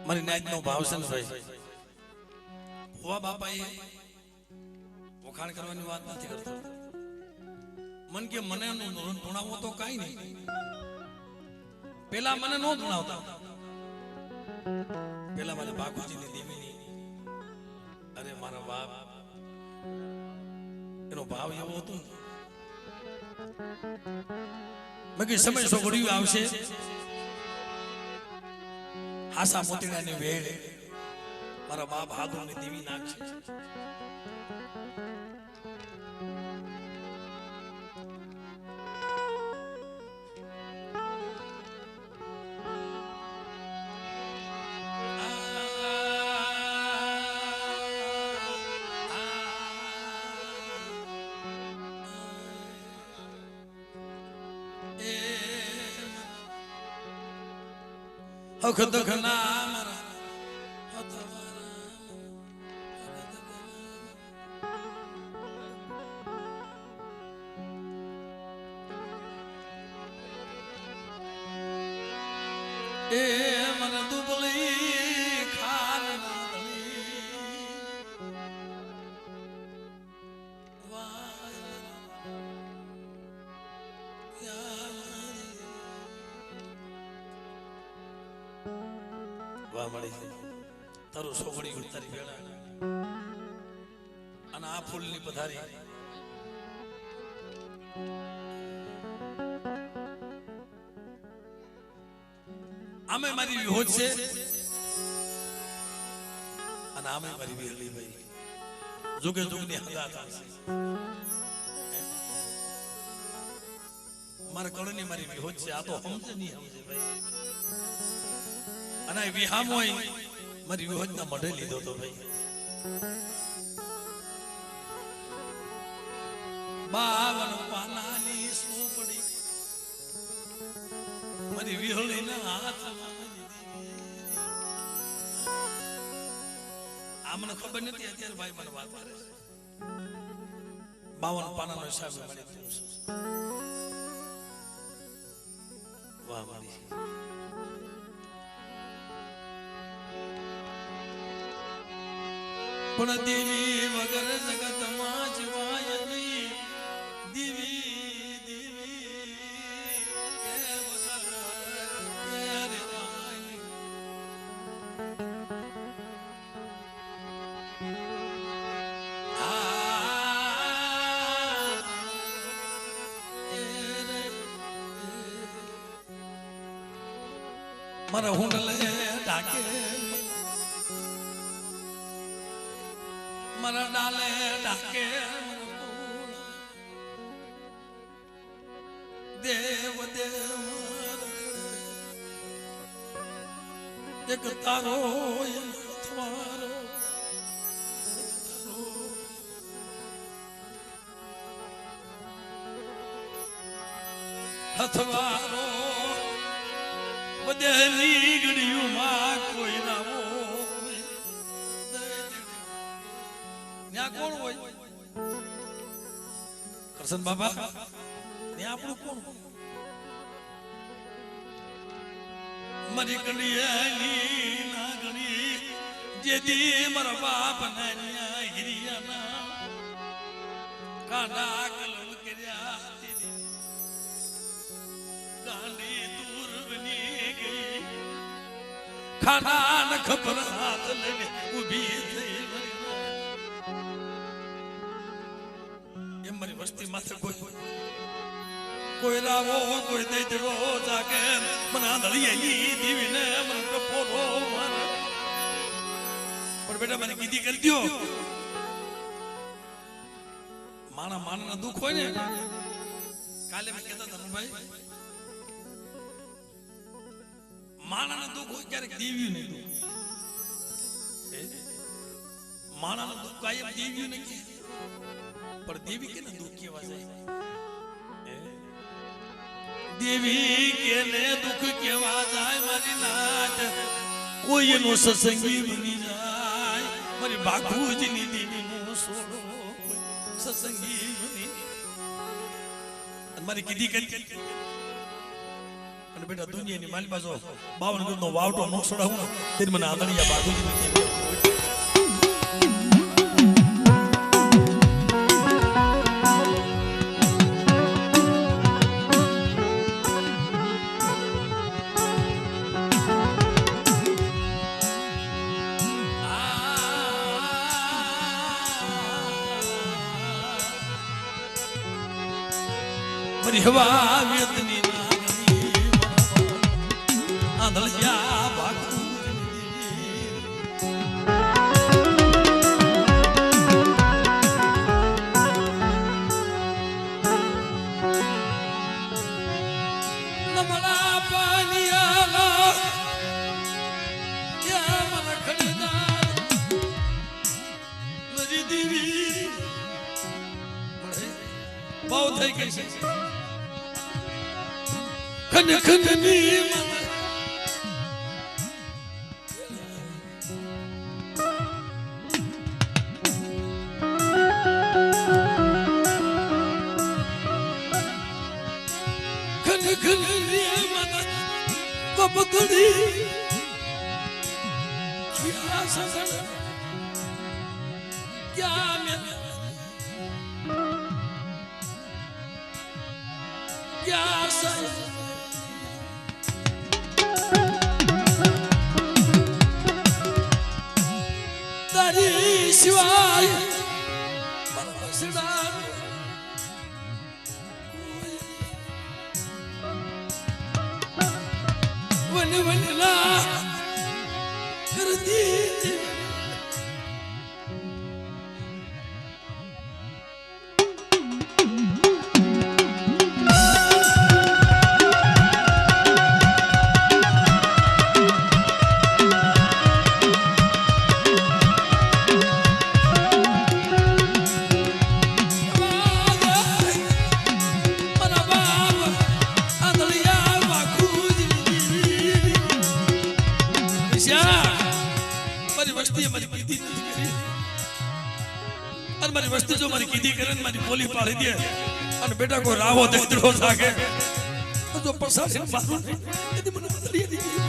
મારી નાયતનો ભાવ છે ને ભાઈ, ભુવા બાપાએ વખાણ કરવાની વાત નથી કરતો. મન કે મને ધૂણાવો તો કાંઈ નહીં, પેલા મને નો ધૂણાવતા. પેલા મારે બાપુજીની દેવીની, અરે મારા બાપ, એનો ભાવ એવો હતો ને. મેં કઈ સમય સોગડ્યું આવશે, હાસા મોતીડાની વેળ મારા બાપ હાથોની દેવી નાખશે. અખત ખના મારા એ મન દુબળી ખાન મળી છે તારું સોગડી ઉતારી વેળા અને આ ફૂલની પધારી. આમે મારી વિહોજ છે અને આમે મારી વિહળી ભાઈ, જુગે જુગની હગાત આવશે. મારા કળની મારી વિહોજ છે, આ તો સમજે નહીં સમજે ભાઈ. અને વિહામ હોય મારી વિહોજના મઢે લીધો તો ભાઈ. બાવન પાનાની સોપડી મારી વિહળીના હાથમાં. આ મને ખબર નથી અત્યારે ભાઈ મને વાત કરે છે. 52 પાનાનો હિસાબ મને થયો છે. વાહ મારી પણ દેવી વગર જગતમાં જીવાય નહીં. દેવી દેવી કે વગર રેવાય. મારા હુંડલે ઢાકે, મારા ડાલે ઢાકે, દેવ દેવ એક તારો અથવારો, અથવારો બધાની ઘડીઓમાં કોઈ ના હોય. ત્યાં કોણ હોય? કરશન બાબા ત્યાં આપણું કોણ? મારી કડિયાની ના ગણી જેથી મારા બાપ ના હિરિયાના કાંડા કલમ કર્યા, ગાંડી દૂર બની ગઈ. ખાના ન ખબર હાથ લઈને ઊભી થઈ. મારી વસ્તી માથે કોઈ રાવો કોઈ દઈ દેવો જાગે. મને આંધળીએ દીવીને મને ટપોરો મારે. પણ બેટા મને કીધી કરી દો. માણા માણના દુઃખ હોય ને, કાલે મેં કહેતા હતા ભાઈ, માણાના દુઃખ હોય ક્યારેક દેવ્યું નહીં દુઃખ. માણાનું દુઃખ કાયમ દેવ્યું નહીં, પણ દેવી કેને દુઃખ કેવા જાય? દેવી કેને દુઃખ કેવા જાય? મારી નાથ કોઈ એનો સત્સંગી બની જાય. મારી બાપુજીની દેવીનો સોડો સત્સંગી બની. મારી કીધી કરી અને બેટા દુનિયાની મારી પાછો 52 નો વાવટો નો છોડાવું તે મને આંધળિયા બાજુજી નથી હવા વેદની નાગણી આંધળિયા બાજુ નમણા પાનિયાલા ત્યાં મને ખડદાર મારી દેવી બહુ થઈ ગઈ છે ખન ખનની ખન ખનની મન બબકડી ક્યા સસન ક્યા મે ક્યા સસન શિવાય વન વનલા કરતી મારી વસ્તી જો મારી કીધી કરે ને મારી બોલી પાડી દે અને બેટા કોઈ રાવો દેખડો જાગે તો પ્રસાદ મારું મને બદલી દીધી